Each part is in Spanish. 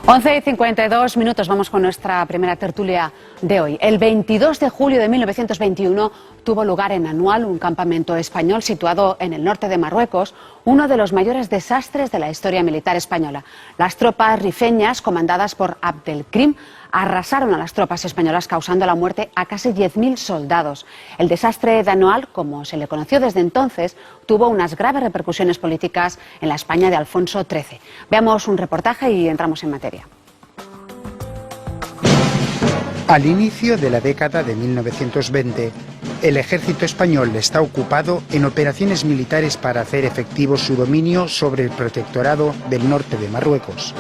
11:52, vamos con nuestra primera tertulia de hoy. El 22 de julio de 1921 tuvo lugar en Anual, un campamento español situado en el norte de Marruecos, uno de los mayores desastres de la historia militar española. Las tropas rifeñas, comandadas por Abdelkrim, arrasaron a las tropas españolas, causando la muerte a casi 10.000 soldados. El desastre de Anual, como se le conoció desde entonces, tuvo unas graves repercusiones políticas en la España de Alfonso XIII. Veamos un reportaje y entramos en materia. Al inicio de la década de 1920, el ejército español está ocupado en operaciones militares para hacer efectivo su dominio sobre el protectorado del norte de Marruecos.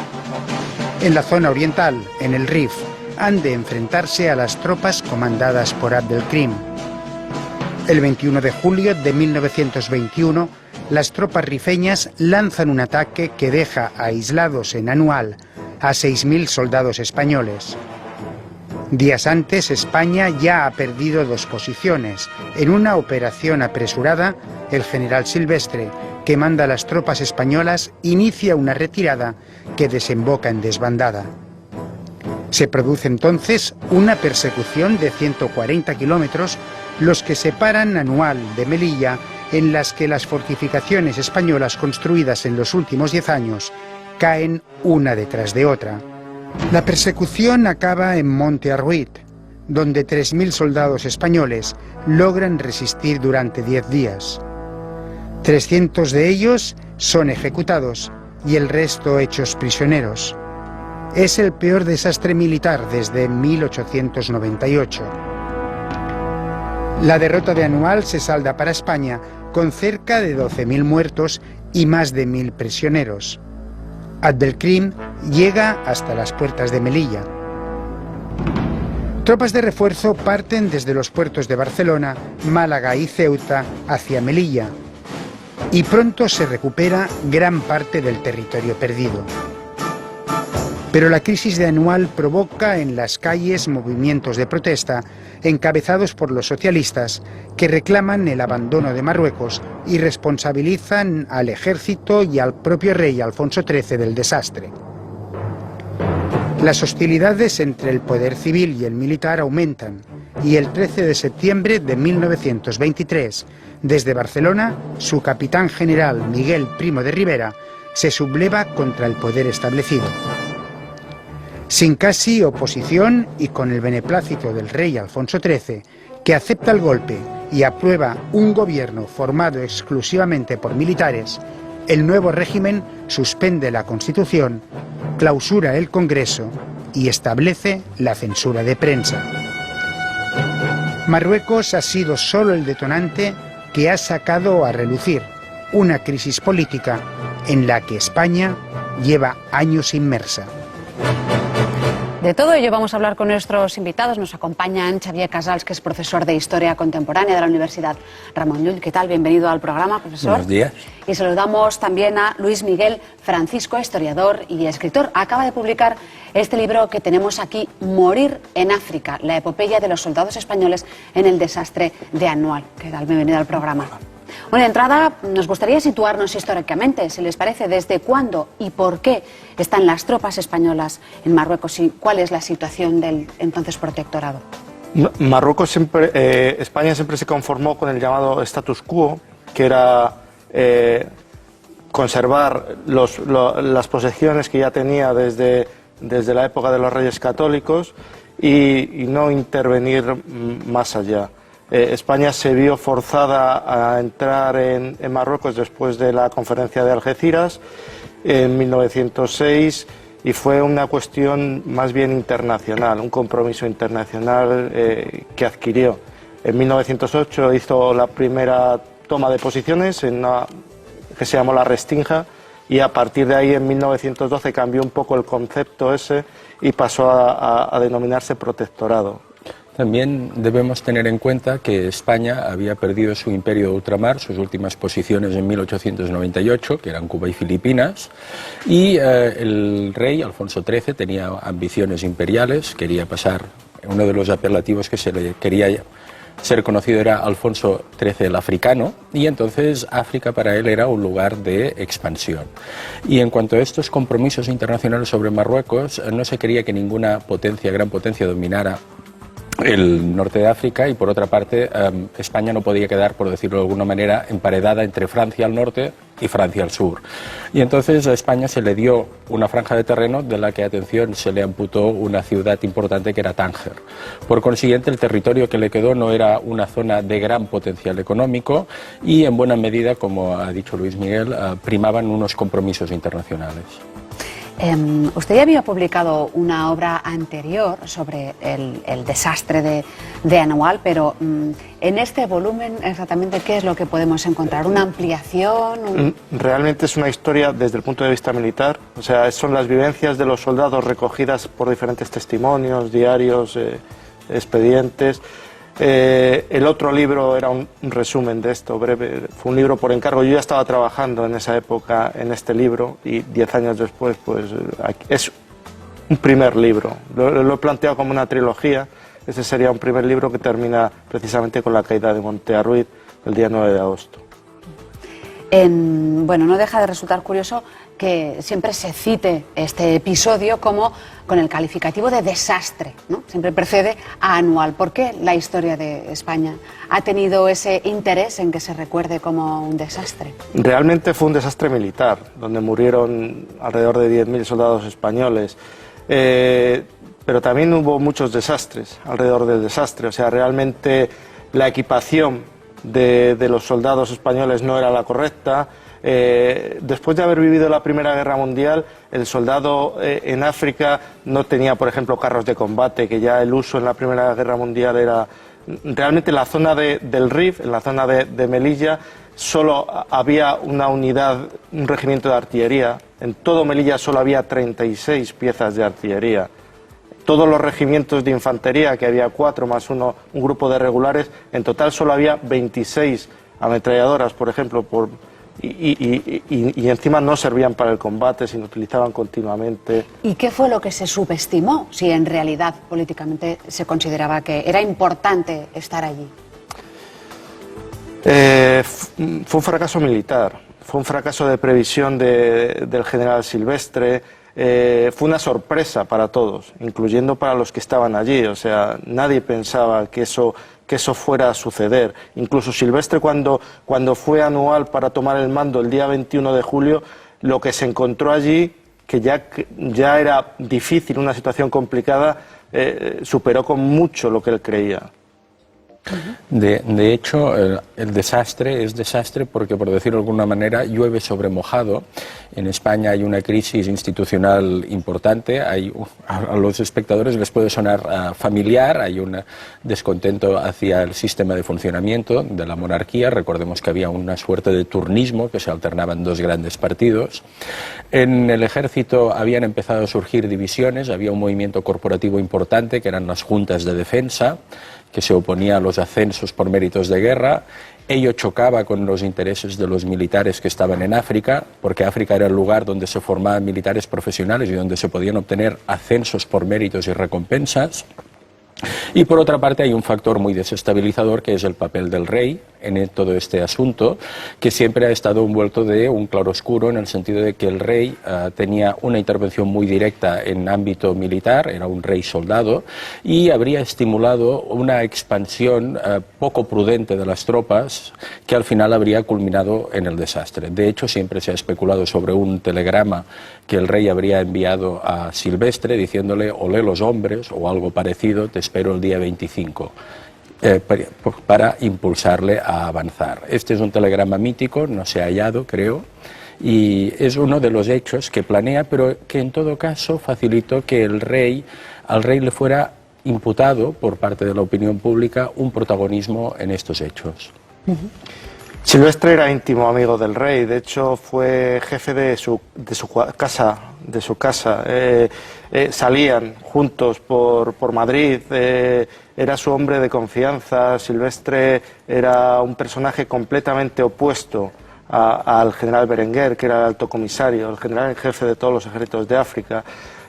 En la zona oriental, en el Rif, han de enfrentarse a las tropas comandadas por Abdelkrim. El 21 de julio de 1921, las tropas rifeñas lanzan un ataque que deja aislados en Anual a 6.000 soldados españoles. Días antes, España ya ha perdido 2 posiciones. En una operación apresurada, el general Silvestre, que manda a las tropas españolas, inicia una retirada que desemboca en desbandada. Se produce entonces una persecución de 140 kilómetros, los que separan Anual de Melilla, en las que las fortificaciones españolas construidas en los últimos 10 años caen una detrás de otra. La persecución acaba en Monte Arruit, donde 3.000 soldados españoles logran resistir durante 10 días. 300 de ellos son ejecutados y el resto hechos prisioneros. Es el peor desastre militar desde 1898. La derrota de Anual se salda para España con cerca de 12.000 muertos y más de 1.000 prisioneros. Abdelkrim llega hasta las puertas de Melilla. Tropas de refuerzo parten desde los puertos de Barcelona, Málaga y Ceuta hacia Melilla, y pronto se recupera gran parte del territorio perdido. Pero la crisis de Anual provoca en las calles movimientos de protesta encabezados por los socialistas, que reclaman el abandono de Marruecos y responsabilizan al ejército y al propio rey Alfonso XIII del desastre. Las hostilidades entre el poder civil y el militar aumentan, y el 13 de septiembre de 1923, desde Barcelona, su capitán general Miguel Primo de Rivera se subleva contra el poder establecido. Sin casi oposición y con el beneplácito del rey Alfonso XIII, que acepta el golpe y aprueba un gobierno formado exclusivamente por militares, el nuevo régimen suspende la Constitución, clausura el Congreso y establece la censura de prensa. Marruecos ha sido solo el detonante que ha sacado a relucir una crisis política en la que España lleva años inmersa. De todo ello vamos a hablar con nuestros invitados. Nos acompañan Xavier Casals, que es profesor de Historia Contemporánea de la Universidad Ramon Llull. ¿Qué tal? Bienvenido al programa, profesor. Buenos días. Y saludamos también a Luis Miguel Francisco, historiador y escritor. Acaba de publicar este libro que tenemos aquí, Morir en África, la epopeya de los soldados españoles en el desastre de Anual. ¿Qué tal? Bienvenido al programa. Bueno, de entrada, nos gustaría situarnos históricamente, si les parece, desde cuándo y por qué están las tropas españolas en Marruecos y cuál es la situación del entonces protectorado. España siempre se conformó con el llamado status quo, que era conservar las posesiones que ya tenía desde la época de los Reyes Católicos y no intervenir más allá. España se vio forzada a entrar en Marruecos después de la conferencia de Algeciras en 1906 y fue una cuestión más bien internacional, un compromiso internacional que adquirió. En 1908 hizo la primera toma de posiciones en una que se llamó la Restinga y a partir de ahí en 1912 cambió un poco el concepto ese y pasó a denominarse protectorado. También debemos tener en cuenta que España había perdido su imperio de ultramar, sus últimas posiciones en 1898, que eran Cuba y Filipinas, y el rey Alfonso XIII tenía ambiciones imperiales, quería pasar, uno de los apelativos que se le quería ser conocido era Alfonso XIII el Africano, y entonces África para él era un lugar de expansión. Y en cuanto a estos compromisos internacionales sobre Marruecos, no se quería que ninguna potencia, gran potencia, dominara el norte de África, y por otra parte España no podía quedar, por decirlo de alguna manera, emparedada entre Francia al norte y Francia al sur. Y entonces a España se le dio una franja de terreno de la que, atención, se le amputó una ciudad importante que era Tánger. Por consiguiente, el territorio que le quedó no era una zona de gran potencial económico y, en buena medida, como ha dicho Luis Miguel, primaban unos compromisos internacionales. Usted ya había publicado una obra anterior sobre el desastre de Anual, pero en este volumen exactamente ¿qué es lo que podemos encontrar? ¿Una ampliación? Realmente es una historia desde el punto de vista militar, o sea, son las vivencias de los soldados recogidas por diferentes testimonios, diarios, expedientes. El otro libro era un resumen de esto, breve, fue un libro por encargo. Yo ya estaba trabajando en esa época en este libro y 10 años después pues es un primer libro. Lo he planteado como una trilogía. Ese sería un primer libro que termina precisamente con la caída de Montearruiz el día 9 de agosto. Bueno, no deja de resultar curioso que siempre se cite este episodio como con el calificativo de desastre, ¿no? Siempre precede a Anual. ¿Por qué la historia de España ha tenido ese interés en que se recuerde como un desastre? Realmente fue un desastre militar, donde murieron alrededor de 10.000 soldados españoles. Pero también hubo muchos desastres alrededor del desastre. O sea, realmente la equipación de los soldados españoles no era la correcta. Después de haber vivido la Primera Guerra Mundial, el soldado en África no tenía, por ejemplo, carros de combate, que ya el uso en la Primera Guerra Mundial era... Realmente en la zona del Rif, en la zona de Melilla, solo había una unidad, un regimiento de artillería. En todo Melilla solo había 36 piezas de artillería. Todos los regimientos de infantería, que había 4 más uno, un grupo de regulares, en total solo había 26 ametralladoras, por ejemplo, y encima no servían para el combate, sino utilizaban continuamente. ¿Y qué fue lo que se subestimó, si en realidad políticamente se consideraba que era importante estar allí? Fue un fracaso militar, fue un fracaso de previsión del general Silvestre. Fue una sorpresa para todos, incluyendo para los que estaban allí. O sea, nadie pensaba que eso fuera a suceder. Incluso Silvestre, cuando fue Anual para tomar el mando el día 21 de julio, lo que se encontró allí, que ya era difícil, una situación complicada, superó con mucho lo que él creía. De hecho, el desastre es desastre porque, por decirlo de alguna manera, llueve sobre mojado. En España hay una crisis institucional importante, a los espectadores les puede sonar familiar, hay un descontento hacia el sistema de funcionamiento de la monarquía. Recordemos que había una suerte de turnismo, que se alternaban dos grandes partidos. En el ejército habían empezado a surgir divisiones, había un movimiento corporativo importante, que eran las juntas de defensa, que se oponía a los ascensos por méritos de guerra. Ello chocaba con los intereses de los militares que estaban en África, porque África era el lugar donde se formaban militares profesionales y donde se podían obtener ascensos por méritos y recompensas. Y por otra parte hay un factor muy desestabilizador, que es el papel del rey en todo este asunto, que siempre ha estado envuelto de un claroscuro, en el sentido de que el rey tenía una intervención muy directa en ámbito militar, era un rey soldado, y habría estimulado una expansión poco prudente de las tropas, que al final habría culminado en el desastre. De hecho, siempre se ha especulado sobre un telegrama que el rey habría enviado a Silvestre diciéndole: olé los hombres, o algo parecido, te espero el día 25. Para impulsarle a avanzar. Este es un telegrama mítico, no se ha hallado, creo, y es uno de los hechos que planea, pero que en todo caso facilitó que al rey le fuera imputado por parte de la opinión pública un protagonismo en estos hechos. Silvestre era íntimo amigo del rey, de hecho fue jefe de su casa. Salían juntos por Madrid, era su hombre de confianza. Silvestre era un personaje completamente opuesto al general Berenguer, que era el alto comisario, el general en jefe de todos los ejércitos de África.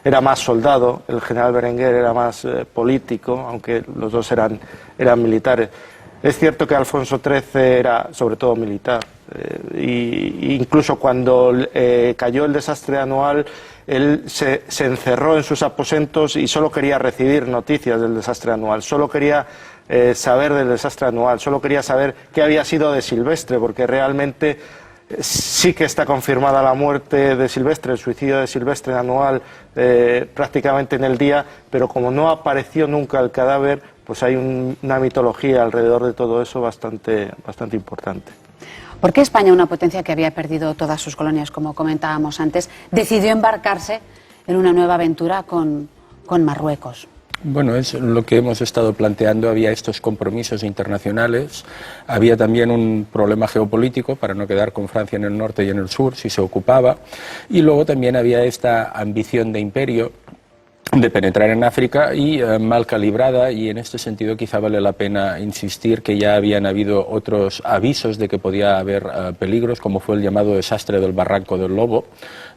Era más soldado, el general Berenguer era más político, aunque los dos eran militares. Es cierto que Alfonso XIII era sobre todo militar, y incluso cuando cayó el desastre anual, él se encerró en sus aposentos y solo quería recibir noticias del desastre anual, solo quería saber del desastre anual, solo quería saber qué había sido de Silvestre, porque realmente sí que está confirmada la muerte de Silvestre, el suicidio de Silvestre anual prácticamente en el día, pero como no apareció nunca el cadáver, pues hay una mitología alrededor de todo eso bastante importante. ¿Por qué España, una potencia que había perdido todas sus colonias, como comentábamos antes, decidió embarcarse en una nueva aventura con Marruecos? Bueno, es lo que hemos estado planteando. Había estos compromisos internacionales, había también un problema geopolítico para no quedar con Francia en el norte y en el sur, si se ocupaba, y luego también había esta ambición de imperio de penetrar en África y mal calibrada, y en este sentido quizá vale la pena insistir que ya habían habido otros avisos de que podía haber peligros, como fue el llamado desastre del Barranco del Lobo,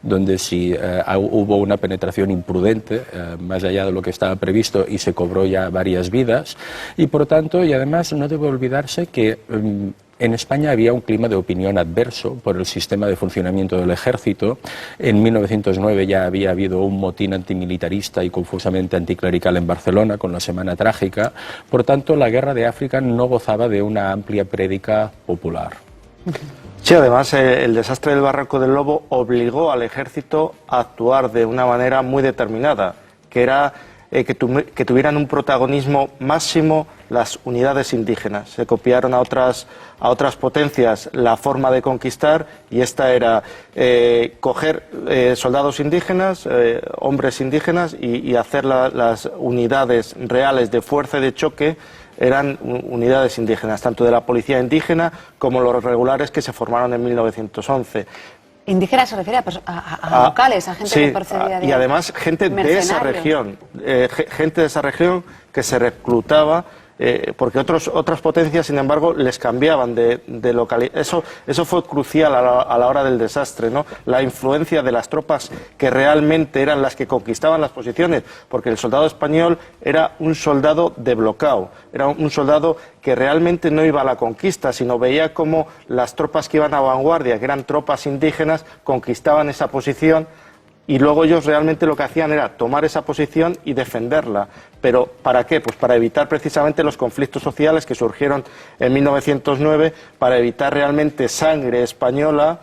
donde sí hubo una penetración imprudente, más allá de lo que estaba previsto, y se cobró ya varias vidas, y por tanto, y además no debe olvidarse que en España había un clima de opinión adverso por el sistema de funcionamiento del ejército. En 1909 ya había habido un motín antimilitarista y confusamente anticlerical en Barcelona con la Semana Trágica. Por tanto, la guerra de África no gozaba de una amplia prédica popular. Sí, además el desastre del Barranco del Lobo obligó al ejército a actuar de una manera muy determinada, que era que tuvieran un protagonismo máximo las unidades indígenas. Se copiaron a otras potencias la forma de conquistar, y esta era coger soldados indígenas, hombres indígenas, y hacer las unidades reales de fuerza y de choque. Eran unidades indígenas, tanto de la policía indígena como los regulares que se formaron en 1911. Indígena se refiere a locales, a gente sí, que procedía de... y además gente de esa región, gente de esa región que se reclutaba, porque otras potencias, sin embargo, les cambiaban de localidad. Eso fue crucial a la hora del desastre, ¿no? La influencia de las tropas que realmente eran las que conquistaban las posiciones, porque el soldado español era un soldado de bloqueo, era un soldado que realmente no iba a la conquista, sino veía cómo las tropas que iban a vanguardia, que eran tropas indígenas, conquistaban esa posición, y luego ellos realmente lo que hacían era tomar esa posición y defenderla. ¿Pero para qué? Pues para evitar precisamente los conflictos sociales que surgieron en 1909, para evitar realmente sangre española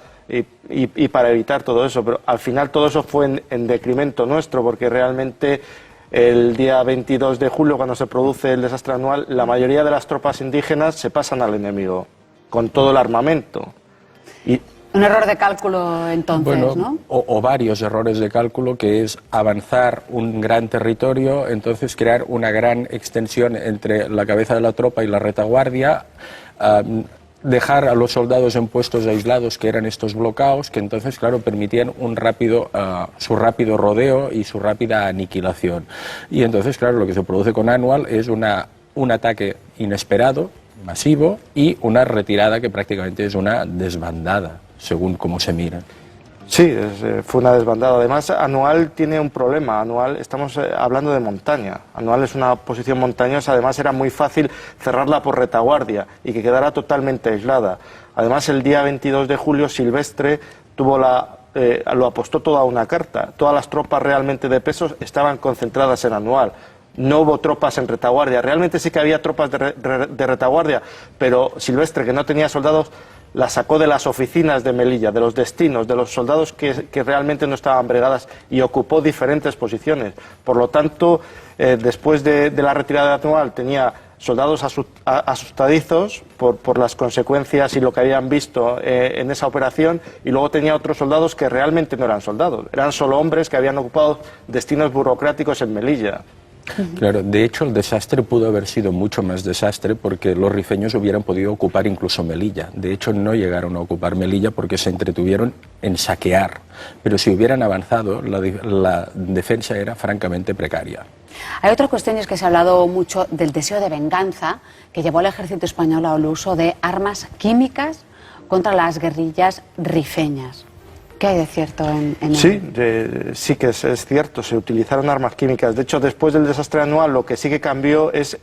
y para evitar todo eso. Pero al final todo eso fue en decremento nuestro, porque realmente el día 22 de julio, cuando se produce el desastre anual, la mayoría de las tropas indígenas se pasan al enemigo, con todo el armamento. Un error de cálculo entonces, bueno, ¿no? O varios errores de cálculo, que es avanzar un gran territorio, entonces crear una gran extensión entre la cabeza de la tropa y la retaguardia, dejar a los soldados en puestos aislados, que eran estos bloqueos, que entonces, claro, permitían su rápido rodeo y su rápida aniquilación. Y entonces, claro, lo que se produce con Annual es un ataque inesperado, masivo, y una retirada que prácticamente es una desbandada, según cómo se mira. Sí, fue una desbandada. Además, Anual tiene un problema. Anual, estamos hablando de montaña. Anual es una posición montañosa. Además, era muy fácil cerrarla por retaguardia y que quedara totalmente aislada. Además, el día 22 de julio, Silvestre lo apostó toda una carta. Todas las tropas realmente de peso estaban concentradas en Anual. No hubo tropas en retaguardia. Realmente sí que había tropas de retaguardia, pero Silvestre, que no tenía soldados, la sacó de las oficinas de Melilla, de los destinos, de los soldados que realmente no estaban bregadas, y ocupó diferentes posiciones. Por lo tanto, después de la retirada de Anual, tenía soldados asustadizos por las consecuencias y lo que habían visto en esa operación, y luego tenía otros soldados que realmente no eran soldados, eran solo hombres que habían ocupado destinos burocráticos en Melilla. Claro, de hecho el desastre pudo haber sido mucho más desastre, porque los rifeños hubieran podido ocupar incluso Melilla. De hecho no llegaron a ocupar Melilla porque se entretuvieron en saquear, pero si hubieran avanzado la defensa era francamente precaria. Hay otra cuestión, y es que se ha hablado mucho del deseo de venganza que llevó al ejército español al uso de armas químicas contra las guerrillas rifeñas. ¿Qué hay de cierto en Sí, sí que es cierto, se utilizaron armas químicas. De hecho, después del desastre anual, lo que sí que cambió es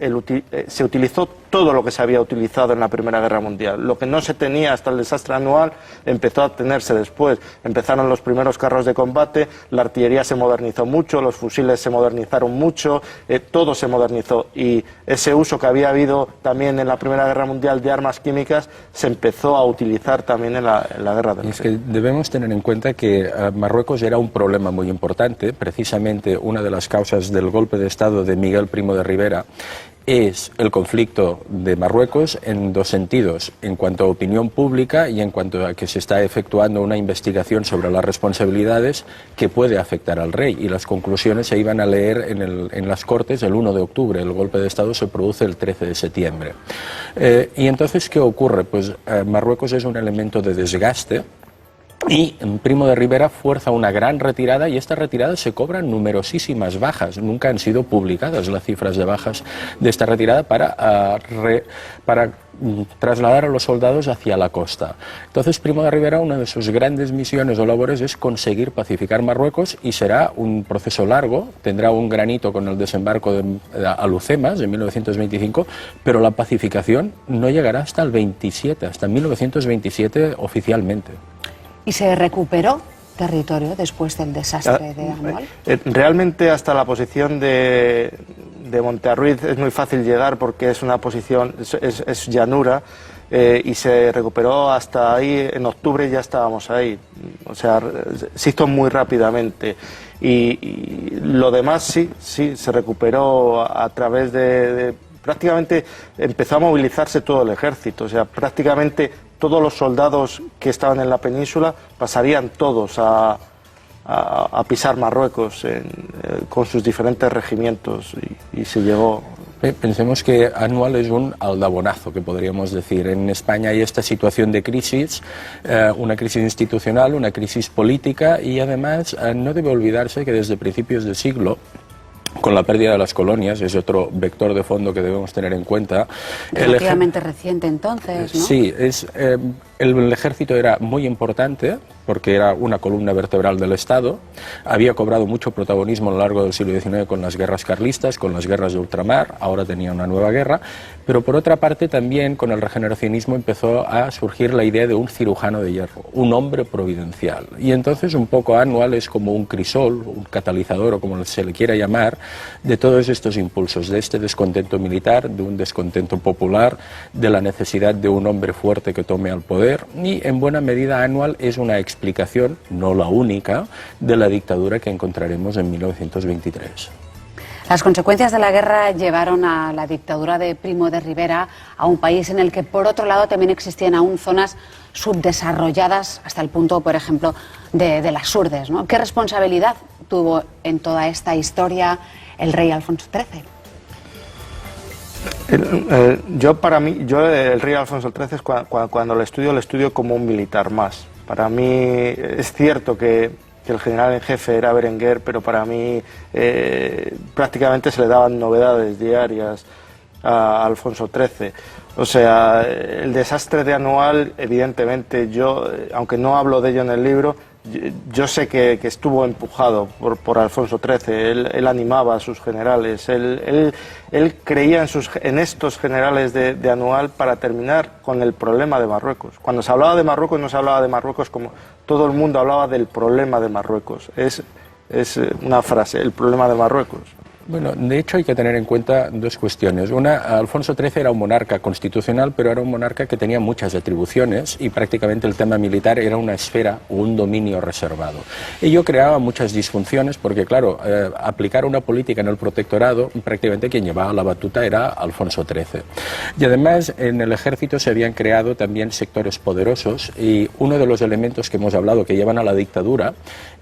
se utilizó todo lo que se había utilizado en la Primera Guerra Mundial. Lo que no se tenía hasta el desastre anual empezó a tenerse después. Empezaron los primeros carros de combate, la artillería se modernizó mucho, los fusiles se modernizaron mucho, todo se modernizó. Y ese uso que había habido también en la Primera Guerra Mundial de armas químicas se empezó a utilizar también en la Guerra del Rif. Es que debemos tener en cuenta que Marruecos era un problema muy importante. Precisamente una de las causas del golpe de Estado de Miguel Primo de Rivera es el conflicto de Marruecos en dos sentidos, en cuanto a opinión pública y en cuanto a que se está efectuando una investigación sobre las responsabilidades que puede afectar al rey, y las conclusiones se iban a leer en las Cortes el 1 de octubre, el golpe de Estado se produce el 13 de septiembre. Y entonces, ¿qué ocurre? Pues Marruecos es un elemento de desgaste, y Primo de Rivera fuerza una gran retirada, y esta retirada se cobran numerosísimas bajas. Nunca han sido publicadas las cifras de bajas de esta retirada para trasladar a los soldados hacia la costa. Entonces Primo de Rivera, una de sus grandes misiones o labores es conseguir pacificar Marruecos, y será un proceso largo, tendrá un granito con el desembarco de Alhucemas en 1925, pero la pacificación no llegará hasta el 27, hasta 1927 oficialmente. ¿Y se recuperó territorio después del desastre de Anual? Realmente hasta la posición de Montearruiz es muy fácil llegar, porque es una posición, es llanura, y se recuperó hasta ahí, en octubre ya estábamos ahí, o sea, se hizo muy rápidamente. Y lo demás sí, se recuperó a través de prácticamente empezó a movilizarse todo el ejército, o sea, prácticamente todos los soldados que estaban en la península pasarían todos a pisar Marruecos con sus diferentes regimientos, y se llegó. Pensemos que Anual es un aldabonazo, que podríamos decir. En España hay esta situación de crisis, una crisis institucional, una crisis política, y además no debe olvidarse que desde principios del siglo, con la pérdida de las colonias, es otro vector de fondo que debemos tener en cuenta. Relativamente reciente entonces, ¿no? Sí, el ejército era muy importante, porque era una columna vertebral del Estado, había cobrado mucho protagonismo a lo largo del siglo XIX con las guerras carlistas, con las guerras de ultramar, ahora tenía una nueva guerra, pero por otra parte también con el regeneracionismo empezó a surgir la idea de un cirujano de hierro, un hombre providencial, y entonces un poco Anual es como un crisol, un catalizador, o como se le quiera llamar, de todos estos impulsos, de este descontento militar, de un descontento popular, de la necesidad de un hombre fuerte que tome al poder, y en buena medida Anual es una explicación, no la única, de la dictadura que encontraremos en 1923. Las consecuencias de la guerra llevaron a la dictadura de Primo de Rivera a un país en el que, por otro lado, también existían aún zonas subdesarrolladas, hasta el punto, por ejemplo, de las Surdes, ¿no? ¿Qué responsabilidad tuvo en toda esta historia el rey Alfonso XIII? El rey Alfonso XIII, cuando lo estudio como un militar más. Para mí es cierto que el general en jefe era Berenguer, pero para mí prácticamente se le daban novedades diarias a Alfonso XIII. O sea, el desastre de Anual, evidentemente, aunque no hablo de ello en el libro, yo sé que estuvo empujado por Alfonso XIII. Él animaba a sus generales, él creía en estos generales de Anual para terminar con el problema de Marruecos. Cuando se hablaba de Marruecos, no se hablaba de Marruecos como todo el mundo hablaba del problema de Marruecos. Es una frase, el problema de Marruecos. Bueno, de hecho hay que tener en cuenta dos cuestiones. Una, Alfonso XIII era un monarca constitucional, pero era un monarca que tenía muchas atribuciones, y prácticamente el tema militar era una esfera o un dominio reservado. Ello creaba muchas disfunciones porque, claro, aplicar una política en el protectorado, prácticamente quien llevaba la batuta era Alfonso XIII. Y además en el ejército se habían creado también sectores poderosos, y uno de los elementos que hemos hablado que llevan a la dictadura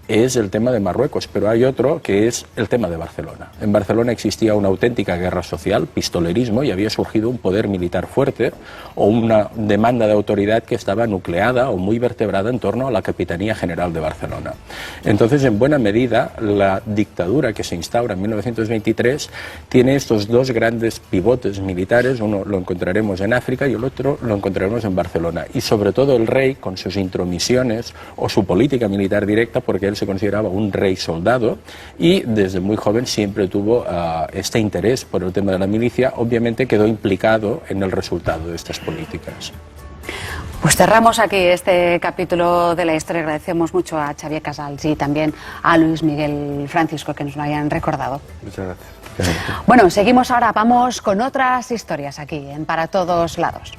es el tema de Marruecos, pero hay otro que es el tema de Barcelona. En Barcelona existía una auténtica guerra social, pistolerismo, y había surgido un poder militar fuerte o una demanda de autoridad que estaba nucleada o muy vertebrada en torno a la Capitanía General de Barcelona. Entonces, en buena medida, la dictadura que se instaura en 1923 tiene estos dos grandes pivotes militares, uno lo encontraremos en África y el otro lo encontraremos en Barcelona. Y sobre todo el rey, con sus intromisiones o su política militar directa, porque él se consideraba un rey soldado y desde muy joven siempre tuvo este interés por el tema de la milicia, obviamente quedó implicado en el resultado de estas políticas. Pues cerramos aquí este capítulo de la historia. Agradecemos mucho a Xavier Casals y también a Luis Miguel Francisco que nos lo hayan recordado. Muchas gracias. Bueno, seguimos ahora, vamos con otras historias aquí en Para Todos Lados.